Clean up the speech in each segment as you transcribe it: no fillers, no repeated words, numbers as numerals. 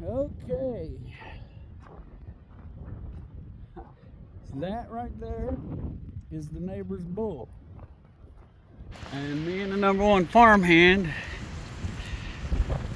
Okay. That right there is the neighbor's bull. And me and the #1 farmhand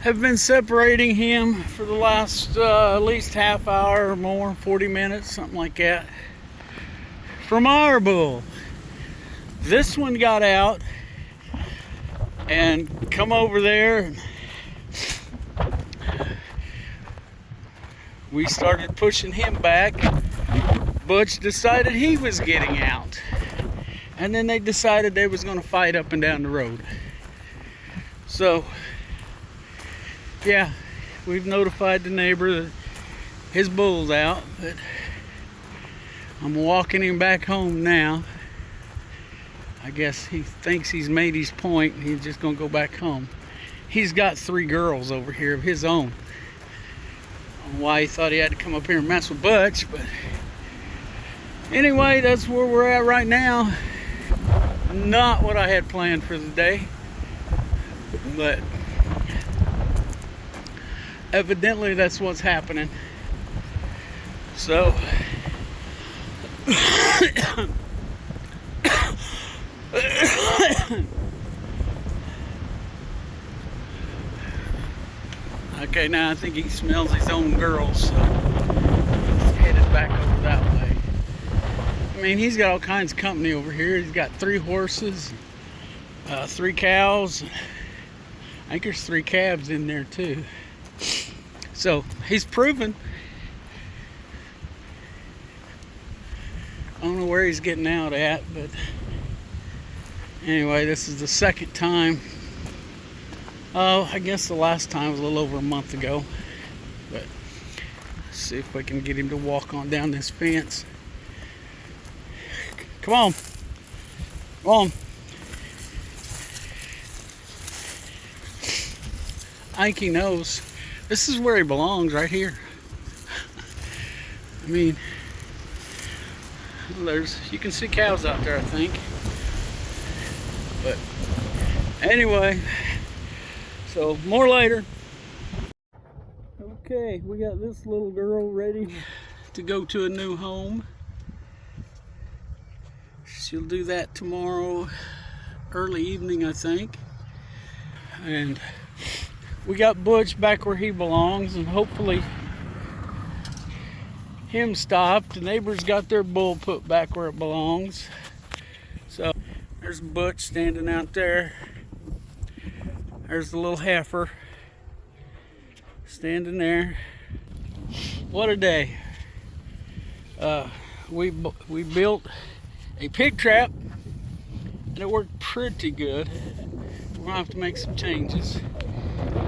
have been separating him for the last at least half hour or more, 40 minutes, something like that, from our bull. This one got out and come over there, and we started pushing him back. Butch decided he was getting out, and then they decided they was going to fight up and down the road. So yeah, we've notified the neighbor that his bull's out, but I'm walking him back home now. I guess he thinks he's made his point and he's just gonna go back home. He's got 3 girls over here of his own. I don't know why he thought he had to come up here and mess with Butch, but anyway, that's where we're at right now. Not what I had planned for the day, but evidently that's what's happening. So okay, now I think he smells his own girls, so he's headed back over that way. I mean, he's got all kinds of company over here. He's got 3 horses, 3 cows. I think there's 3 calves in there too. So he's proven. I don't know where he's getting out at, but anyway, this is the second time. Oh, I guess the last time was a little over a month ago. But let's see if we can get him to walk on down this fence. Come on. Come on. I think he knows. This is where he belongs, right here. I mean, you can see cows out there, I think. But anyway, so more later. Okay, we got this little girl ready to go to a new home. She'll do that tomorrow, early evening, I think. And we got Butch back where he belongs, and hopefully him stopped. The neighbors got their bull put back where it belongs. So there's Butch standing out there. There's the little heifer standing there. What a day. We built a pig trap and it worked pretty good. We're gonna have to make some changes.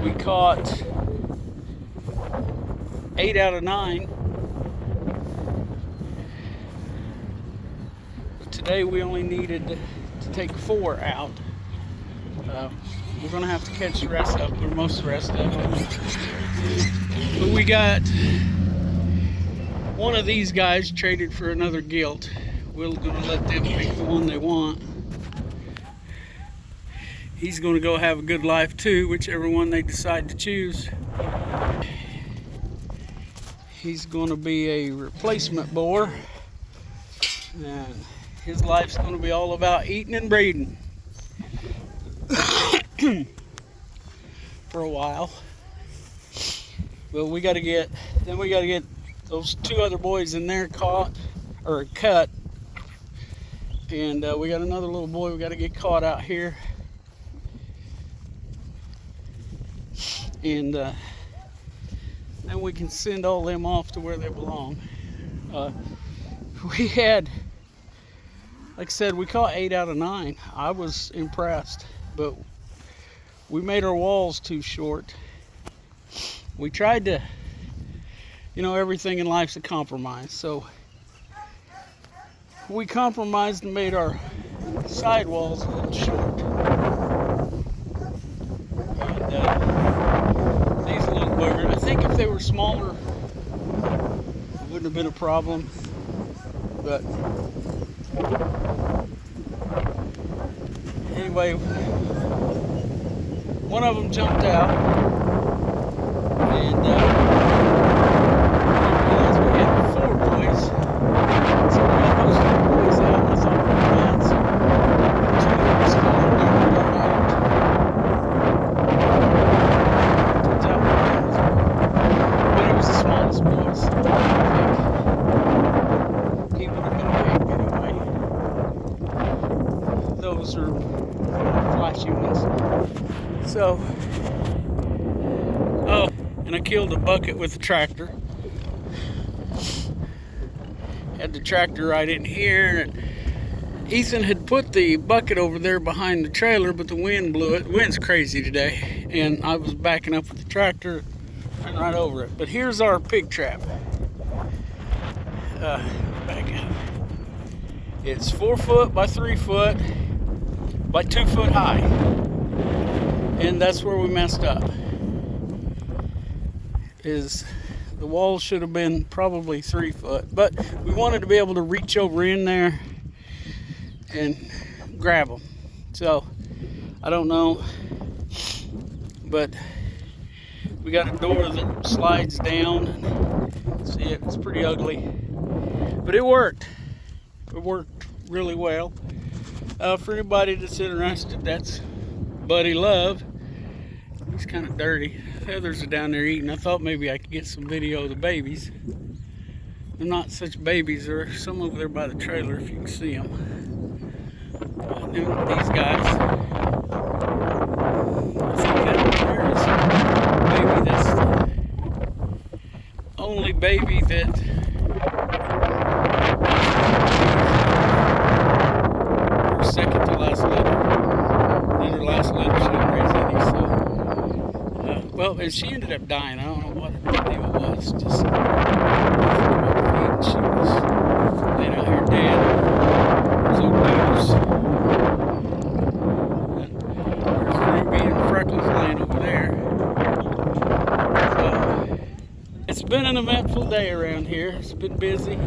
We caught 8 out of 9. But today we only needed to take 4 out. We're gonna have to catch the rest of them, or most of the rest of them. But we got one of these guys traded for another gilt. We're gonna let them pick the one they want. He's gonna go have a good life too, whichever one they decide to choose. He's gonna be a replacement boar, and his life's gonna be all about eating and breeding for a while. But we gotta get those 2 other boys in there caught or cut, and we got another little boy we got to get caught out here, and then we can send all them off to where they belong. We had, like I said, we caught 8 out of 9. I was impressed, but we made our walls too short. We tried to, everything in life's a compromise, so we compromised and made our side walls a little short. And these little boogers, I think if they were smaller, it wouldn't have been a problem. But anyway, one of them jumped out. And realized we had 4 boys. So we got those 4 boys out, and I thought we were done. So 2 of them still in there were not out. Turns out one of them was, but it was the smallest boy, so I think he would have been picked anyway. Those are flashy ones. So, oh, and I killed a bucket with the tractor. Had the tractor right in here, and Ethan had put the bucket over there behind the trailer, but the wind blew it. The wind's crazy today, and I was backing up with the tractor and right over it. But here's our pig trap. Back up. It's 4 foot by 3 foot by 2 foot high, and that's where we messed up. Is the walls should have been probably 3 foot, but we wanted to be able to reach over in there and grab them. So I don't know, but we got a door that slides down. See it? It's pretty ugly, but it worked. It worked really well. For anybody that's interested, that's Buddy Love. He's kind of dirty. The others are down there eating. I thought maybe I could get some video of the babies. They're not such babies. There's some over there by the trailer if you can see them. And then these guys. I think that there is maybe that's the only baby that her second to last litter. And her last litter she didn't raise any, so. Well, and she ended up dying. I don't know what the deal was. Just she was laying out here dead. There's old Booze. There's Ruby and Freckles laying over there. So, it's been an eventful day around here. It's been busy.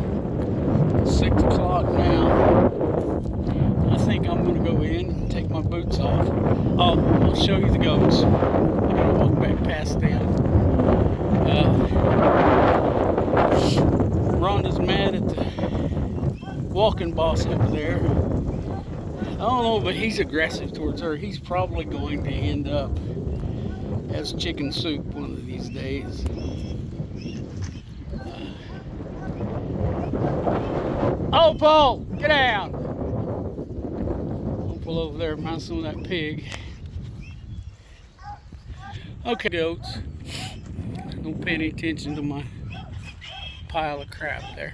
It's 6 o'clock now. I think I'm going to go in and take my boots off. Oh, I'll show you the goats. I gotta walk back past them. Rhonda's mad at the walking boss over there. I don't know, but he's aggressive towards her. He's probably going to end up as chicken soup one of these days. Oh, Paul, get out! I'll pull over there and find some of that pig. Okay, goats. Don't pay any attention to my pile of crap there.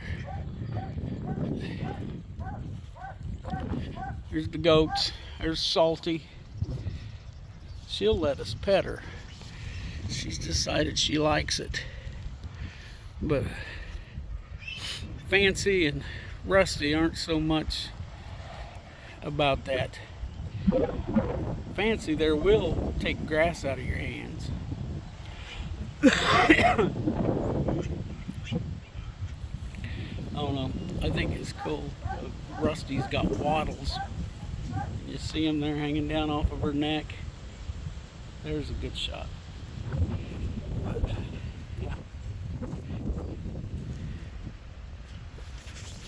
Here's the goats. There's Salty. She'll let us pet her. She's decided she likes it. But Fancy and Rusty aren't so much about that. Fancy there will take grass out of your hands. I don't know. I think it's cool. Rusty's got wattles. You see them there hanging down off of her neck. There's a good shot. But, yeah.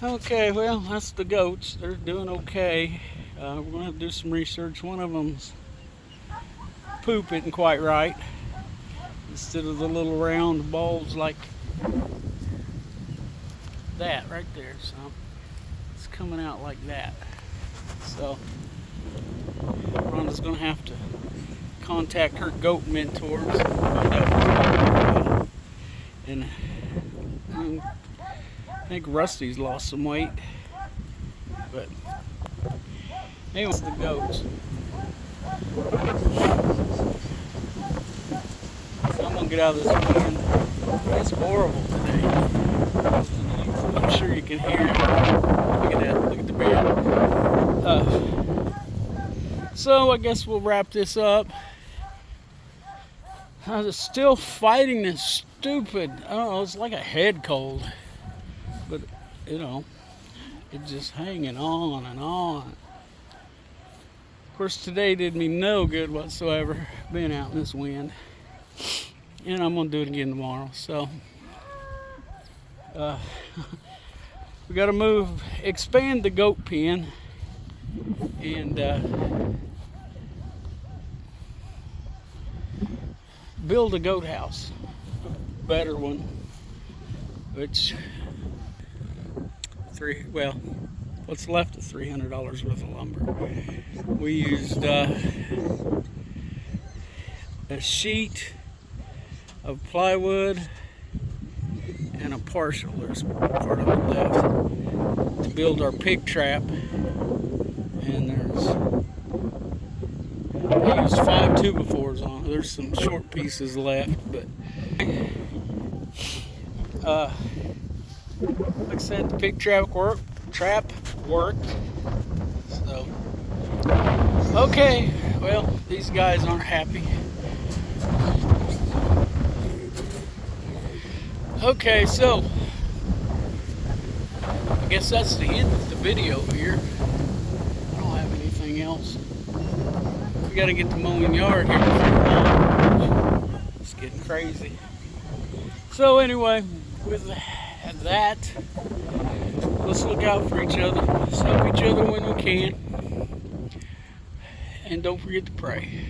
Okay, well, that's the goats. They're doing okay. We're going to have to do some research. One of them's poop isn't quite right. Instead of the little round balls like that right there. So it's coming out like that. So Rhonda's going to have to contact her goat mentors. And I think Rusty's lost some weight. But anyway, the goats. So I'm gonna get out of this wind. It's horrible today. I'm sure you can hear it. Look at that. Look at the bed. So I guess we'll wrap this up. I was still fighting this stupid, I don't know, it's like a head cold. But, you know, it's just hanging on and on. Of course, today did me no good whatsoever being out in this wind. and I'm gonna do it again tomorrow. So we got to expand the goat pen, and build a goat house, a better one. Which what's left of $300 worth of lumber. We used a sheet of plywood and a partial, there's part of it left, to build our pig trap. And I used 5 2x4s on it. There's some short pieces left, but like I said, the pig trap worked. So, okay, well, these guys aren't happy. Okay, so I guess that's the end of the video here. I don't have anything else. We gotta get the mowing yard here before long. It's getting crazy. So anyway, with that, let's look out for each other. Let's help each other when we can. And don't forget to pray.